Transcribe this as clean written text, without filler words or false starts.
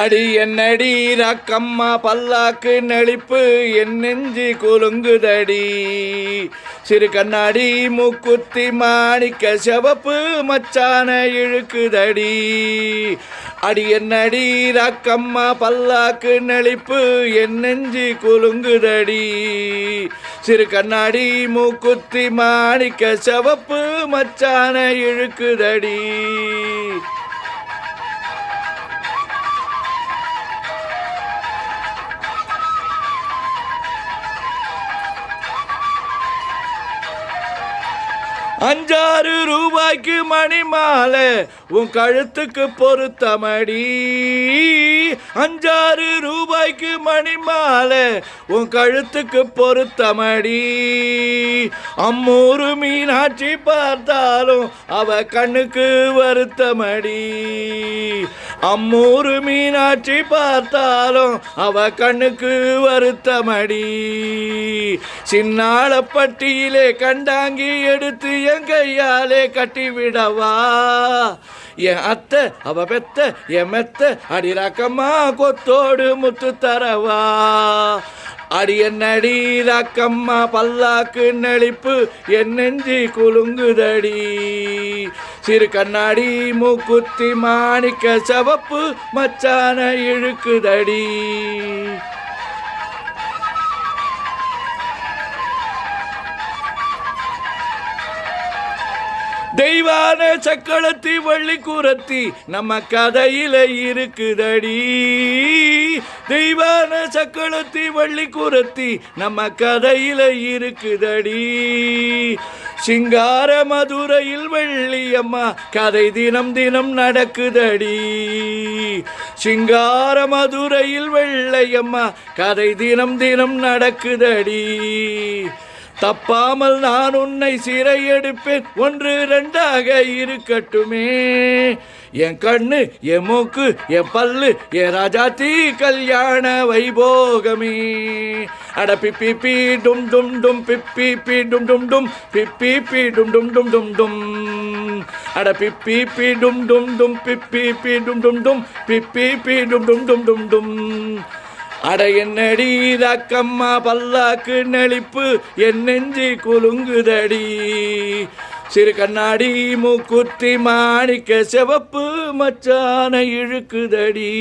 அடி என்னடி ரக்கம்மா பல்லாக்கு நெளிப்பு என் நெஞ்சு குலுங்குதடி. சிறு கண்ணாடி மூக்குத்தி மாணிக்க சிவப்பு மச்சான இழுக்குதடி. அடி என்னடி ரக்கம்மா பல்லாக்கு நெளிப்பு என் நெஞ்சு குலுங்குதடி. சிறு கண்ணாடி மூக்குத்தி மாணிக்க சிவப்பு மச்சான இழுக்குதடி. ₹5 மணி மாலை உன் கழுத்துக்கு பொருத்தமடி. ₹5 மணி மாலை உன் கழுத்துக்கு பொருத்தமடி. அம்மூரு மீனாட்சி பார்த்தாலும் அவ கண்ணுக்கு வருத்தமடி. அம்மூரு மீனாட்சி பார்த்தாலும் அவ கண்ணுக்கு வருத்தமடி. சின்னாளப்பட்டியிலே கண்டாங்கி எடுத்து என் கையாலே கட்டிவிடவா. என் அத்தை அவ பெத்த என் மெத்த அடி ரக்கம்மா கொத்தோடு முத்து தரவா. அடி என்னடி ரக்கம்மா பல்லாக்கு நெளிப்பு என் நெஞ்சி குலுங்குதடி. சிறு கண்ணாடி மூக்குத்தி மாணிக்க சிவப்பு மச்சான இழுக்குதடி. தெய்வான சக்களத்தி வள்ளி கூரத்தி நம்ம கதையில இருக்குதடி. தெய்வான சக்களத்தி வள்ளி கூரத்தி நம்ம கதையில இருக்குதடி. சிங்கார மதுரையில் வெள்ளியம்மா கதை தினம் தினம் நடக்குதடி. சிங்கார மதுரையில் வெள்ளையம்மா கதை தினம் தினம் நடக்குதடி. தப்பாமல் நான் உன்னை சிறை எடுப்பேன் 1 2 இருக்கட்டுமே. என் கண்ணு என் மூக்கு என் பல்லு என் ராஜாத்தி கல்யாண வைபோகமே. அட பிப்பி பி டும் டும் டும் பிப்பி பி டும் டும் டும் பிப்பி பி டும் டும் டும் டும் டும். அட பிப்பி பி டும் டும் டும் பிப்பி பி டும் டும் டும் பிப்பி பி டும் டும் டும் டும் டும். அட என்னடி ரக்கம்மா பல்லாக்கு நெளிப்பு என் நெஞ்சி குலுங்குதடி. சிறு கண்ணாடி மூக்குத்தி மாணிக்க சிவப்பு மச்சான இழுக்குதடி.